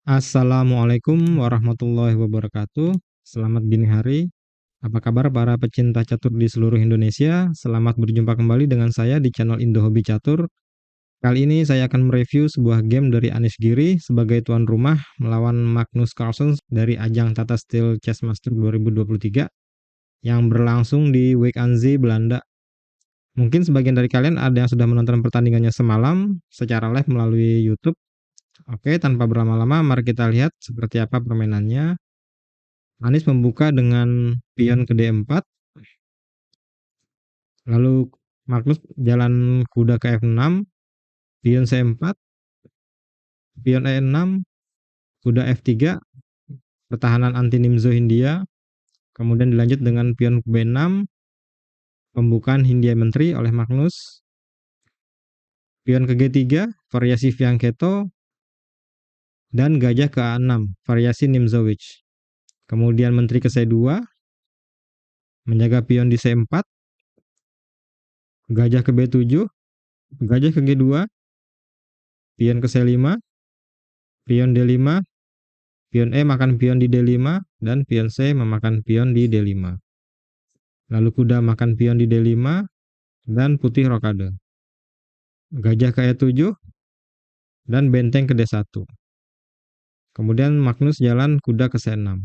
Assalamualaikum warahmatullahi wabarakatuh. Selamat dini hari. Apa kabar para pecinta catur di seluruh Indonesia? Selamat berjumpa kembali dengan saya di channel Indo Hobi Catur. Kali ini saya akan mereview sebuah game dari Anish Giri sebagai tuan rumah melawan Magnus Carlsen dari ajang Tata Steel Chess Master 2023 yang berlangsung di Wijk aan Zee, Belanda. Mungkin sebagian dari kalian ada yang sudah menonton pertandingannya semalam secara live melalui YouTube. Oke, tanpa berlama-lama, mari kita lihat seperti apa permainannya. Anies membuka dengan pion ke D4, lalu Magnus jalan kuda ke F6, pion C4, pion E6, kuda F3, pertahanan anti Nimzo Hindia, kemudian dilanjut dengan pion B6, pembukaan Hindia Menteri oleh Magnus, pion ke G3, variasi Fianchetto, dan gajah ke A6, variasi Nimzowitsch. Kemudian Menteri ke C2, menjaga pion di C4, gajah ke B7, gajah ke G2, pion ke C5, pion D5, pion E makan pion di D5, dan pion C memakan pion di D5. Lalu kuda makan pion di D5, dan putih rokade. Gajah ke E7, dan benteng ke D1. Kemudian Magnus jalan kuda ke C6.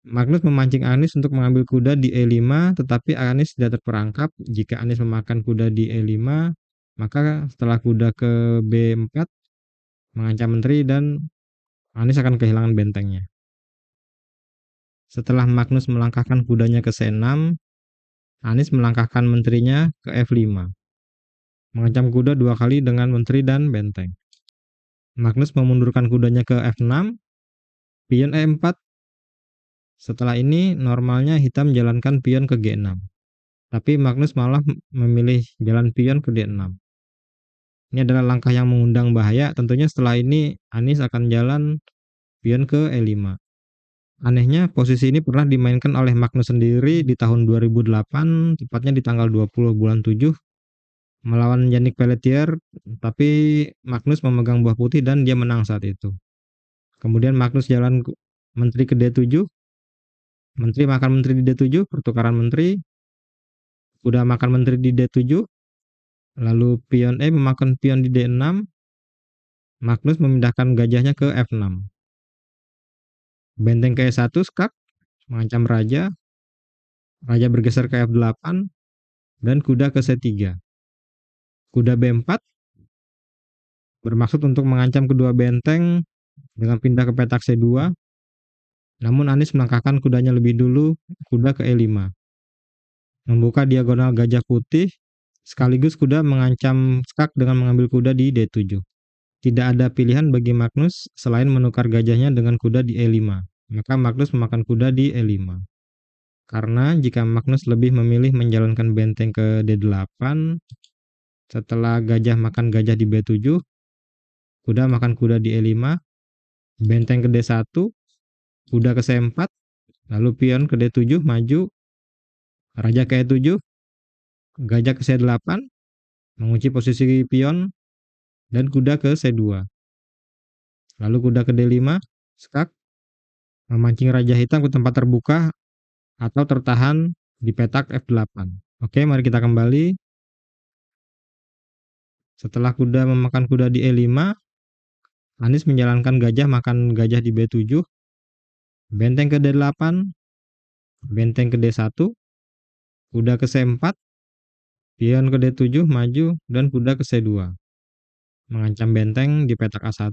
Magnus memancing Anies untuk mengambil kuda di E5, tetapi Anies tidak terperangkap. Jika Anies memakan kuda di E5, maka setelah kuda ke B4, mengancam menteri dan Anies akan kehilangan bentengnya. Setelah Magnus melangkahkan kudanya ke C6, Anies melangkahkan menterinya ke F5, mengancam kuda 2 kali dengan menteri dan benteng. Magnus memundurkan kudanya ke F6, pion E4. Setelah ini normalnya hitam jalankan pion ke G6, tapi Magnus malah memilih jalan pion ke D6. Ini adalah langkah yang mengundang bahaya. Tentunya setelah ini Anies akan jalan pion ke E5. Anehnya posisi ini pernah dimainkan oleh Magnus sendiri di tahun 2008, tepatnya di tanggal 20 bulan 7, melawan Yannick Pelletier, tapi Magnus memegang buah putih dan dia menang saat itu. Kemudian Magnus jalan menteri ke D7, menteri makan menteri di D7, pertukaran menteri, kuda makan menteri di D7, lalu pion E memakan pion di D6, Magnus memindahkan gajahnya ke F6. Benteng ke E1 skak, mengancam raja, raja bergeser ke F8, dan kuda ke C3. Kuda B4 bermaksud untuk mengancam kedua benteng dengan pindah ke petak C2, namun Anies melangkahkan kudanya lebih dulu, kuda ke E5. Membuka diagonal gajah putih, sekaligus kuda mengancam skak dengan mengambil kuda di D7. Tidak ada pilihan bagi Magnus selain menukar gajahnya dengan kuda di E5. Maka Magnus memakan kuda di E5. Karena jika Magnus lebih memilih menjalankan benteng ke D8, setelah gajah makan gajah di B7, kuda makan kuda di E5, benteng ke D1, kuda ke C4, lalu pion ke D7 maju, raja ke E7, gajah ke C8, mengunci posisi pion, dan kuda ke C2. Lalu kuda ke D5, skak, memancing raja hitam ke tempat terbuka atau tertahan di petak F8. Oke, mari kita kembali. Setelah kuda memakan kuda di E5, Anies menjalankan gajah makan gajah di B7, benteng ke D8, benteng ke D1, kuda ke C4, pion ke D7 maju, dan kuda ke C2. Mengancam benteng di petak A1,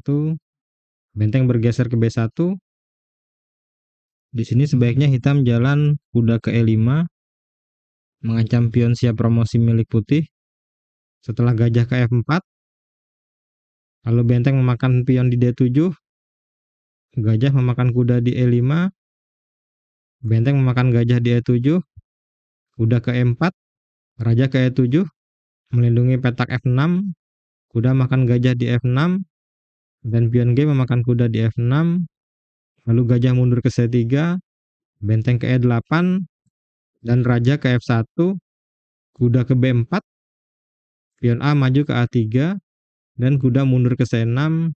benteng bergeser ke B1. Di sini sebaiknya hitam jalan kuda ke E5, mengancam pion siap promosi milik putih. Setelah gajah ke F4, lalu benteng memakan pion di D7, gajah memakan kuda di E5, benteng memakan gajah di E7, kuda ke E4, raja ke E7, melindungi petak F6, kuda makan gajah di F6, dan pion G memakan kuda di F6, lalu gajah mundur ke C3, benteng ke E8, dan raja ke F1, kuda ke B4, pion A maju ke A3, dan kuda mundur ke C6,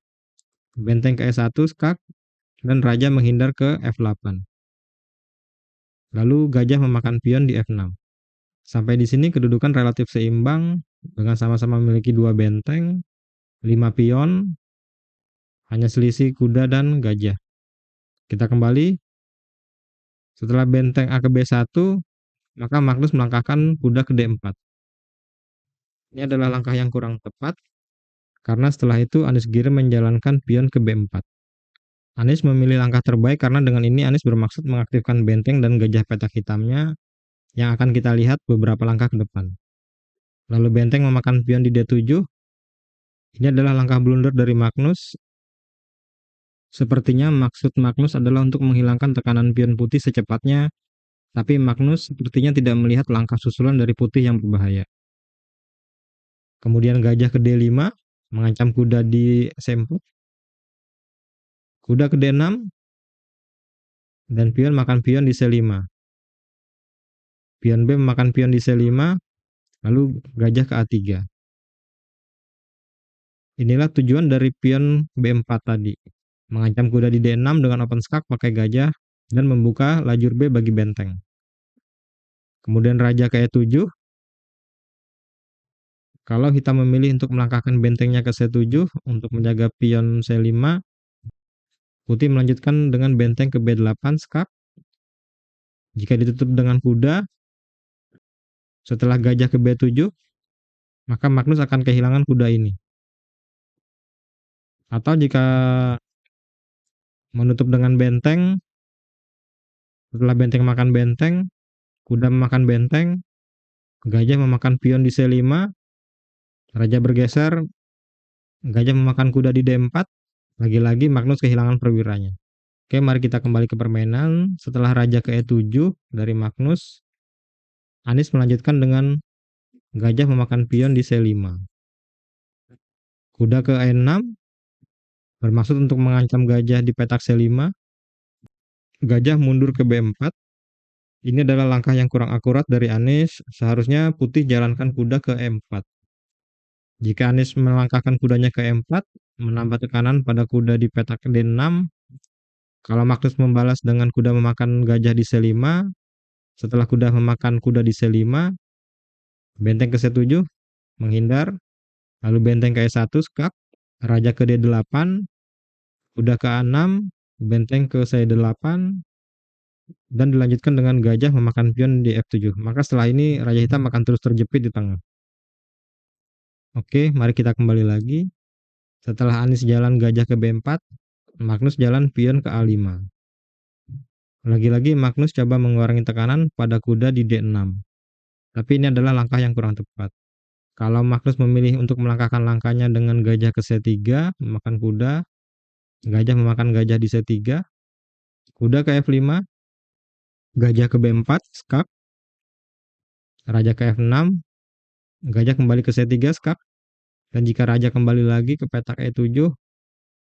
benteng ke E1 skak, dan raja menghindar ke F8. Lalu gajah memakan pion di F6. Sampai di sini kedudukan relatif seimbang dengan sama-sama memiliki 2 benteng, 5 pion, hanya selisih kuda dan gajah. Kita kembali, setelah benteng A ke B1, maka Magnus melangkahkan kuda ke D4. Ini adalah langkah yang kurang tepat, karena setelah itu Anies Giri menjalankan pion ke B4. Anies memilih langkah terbaik karena dengan ini Anies bermaksud mengaktifkan benteng dan gajah petak hitamnya yang akan kita lihat beberapa langkah ke depan. Lalu benteng memakan pion di D7. Ini adalah langkah blunder dari Magnus. Sepertinya maksud Magnus adalah untuk menghilangkan tekanan pion putih secepatnya, tapi Magnus sepertinya tidak melihat langkah susulan dari putih yang berbahaya. Kemudian gajah ke D5, mengancam kuda di C4. Kuda ke D6, dan pion makan pion di C5. Pion B memakan pion di C5, lalu gajah ke A3. Inilah tujuan dari pion B4 tadi. Mengancam kuda di D6 dengan open skak pakai gajah dan membuka lajur B bagi benteng. Kemudian raja ke E7. Kalau hitam memilih untuk melangkahkan bentengnya ke C7 untuk menjaga pion C5, putih melanjutkan dengan benteng ke B8 skak. Jika ditutup dengan kuda, setelah gajah ke B7, maka Magnus akan kehilangan kuda ini. Atau jika menutup dengan benteng, setelah benteng makan benteng, kuda memakan benteng, gajah memakan pion di C5, raja bergeser, gajah memakan kuda di D4, lagi-lagi Magnus kehilangan perwiranya. Oke, mari kita kembali ke permainan. Setelah raja ke E7 dari Magnus, Anies melanjutkan dengan gajah memakan pion di C5. Kuda ke E6, bermaksud untuk mengancam gajah di petak C5. Gajah mundur ke B4. Ini adalah langkah yang kurang akurat dari Anies. Seharusnya putih jalankan kuda ke E4. Jika Anies melangkahkan kudanya ke E4, menambah tekanan pada kuda di petak D6. Kalau Magnus membalas dengan kuda memakan gajah di C5, setelah kuda memakan kuda di C5, benteng ke C7, menghindar, lalu benteng ke E1, skak, raja ke D8, kuda ke A6, benteng ke C8, dan dilanjutkan dengan gajah memakan pion di F7. Maka setelah ini raja hitam akan terus terjepit di tengah. Oke, mari kita kembali lagi. Setelah Anies jalan gajah ke B4, Magnus jalan pion ke A5. Lagi-lagi Magnus coba mengurangi tekanan pada kuda di D6. Tapi ini adalah langkah yang kurang tepat. Kalau Magnus memilih untuk melangkahkan langkahnya dengan gajah ke C3, memakan kuda, gajah memakan gajah di C3, kuda ke F5, gajah ke B4, skak, raja ke F6, gajah kembali ke C3, skak, dan jika raja kembali lagi ke petak E7,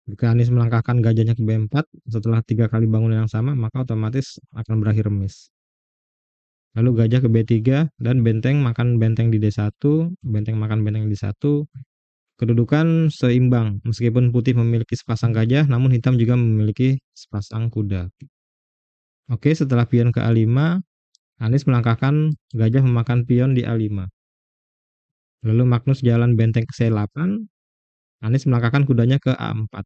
jika Anies melangkahkan gajahnya ke B4 setelah 3 kali bangunan yang sama, maka otomatis akan berakhir remis. Lalu gajah ke B3 dan benteng makan benteng di D1, benteng makan benteng di D1. Kedudukan seimbang, meskipun putih memiliki sepasang gajah, namun hitam juga memiliki sepasang kuda. Oke, setelah pion ke A5, Anies melangkahkan gajah memakan pion di A5. Lalu Magnus jalan benteng ke C8, Anies melangkahkan kudanya ke A4,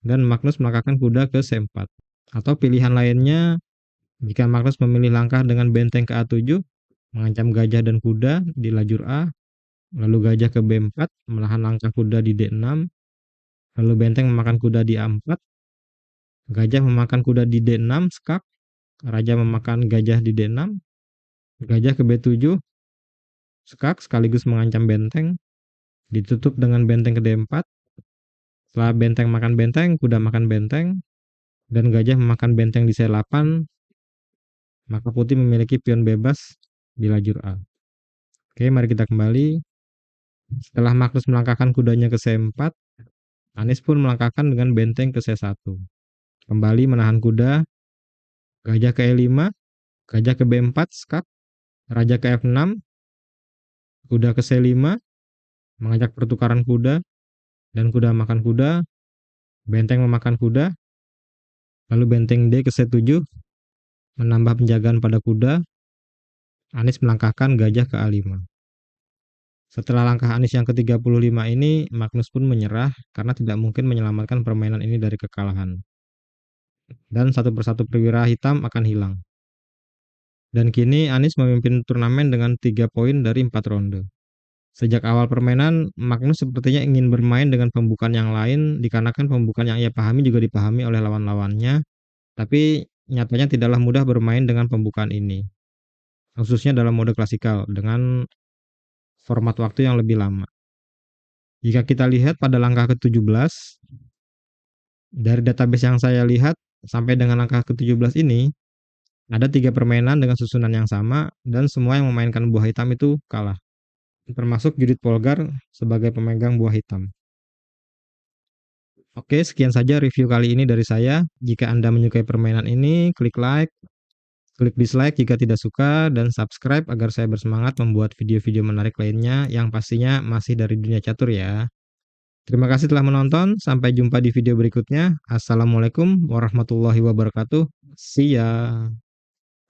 dan Magnus melangkahkan kuda ke C4. Atau pilihan lainnya, jika Magnus memilih langkah dengan benteng ke A7, mengancam gajah dan kuda di lajur A, lalu gajah ke B4, menahan langkah kuda di D6, lalu benteng memakan kuda di A4, gajah memakan kuda di D6, skak, raja memakan gajah di D6, gajah ke B7, skak sekaligus mengancam benteng, ditutup dengan benteng ke D4, setelah benteng makan benteng, kuda makan benteng, dan gajah memakan benteng di C8, maka putih memiliki pion bebas di lajur A. Oke, mari kita kembali. Setelah Magnus melangkahkan kudanya ke C4, Anies pun melangkahkan dengan benteng ke C1. Kembali menahan kuda, gajah ke E5, gajah ke B4, skak, raja ke F6, kuda ke C5, mengajak pertukaran kuda, dan kuda makan kuda, Benteng memakan kuda, lalu benteng D ke C7 menambah penjagaan pada kuda, Anies melangkahkan gajah ke A5. Setelah langkah Anies yang ke-35 ini, Magnus pun menyerah karena tidak mungkin menyelamatkan permainan ini dari kekalahan. Dan satu persatu perwira hitam akan hilang. Dan kini Anies memimpin turnamen dengan 3 poin dari 4 ronde. Sejak awal permainan, Magnus sepertinya ingin bermain dengan pembukaan yang lain dikarenakan pembukaan yang ia pahami juga dipahami oleh lawan-lawannya, tapi nyatanya tidaklah mudah bermain dengan pembukaan ini, khususnya dalam mode klasikal dengan format waktu yang lebih lama. Jika kita lihat pada langkah ke-17, dari database yang saya lihat sampai dengan langkah ke-17 ini, ada 3 permainan dengan susunan yang sama dan semua yang memainkan buah hitam itu kalah, termasuk Judith Polgar sebagai pemegang buah hitam. Oke, sekian saja review kali ini dari saya. Jika Anda menyukai permainan ini, klik like, klik dislike jika tidak suka, dan subscribe agar saya bersemangat membuat video-video menarik lainnya yang pastinya masih dari dunia catur ya. Terima kasih telah menonton, sampai jumpa di video berikutnya. Assalamualaikum warahmatullahi wabarakatuh. See ya.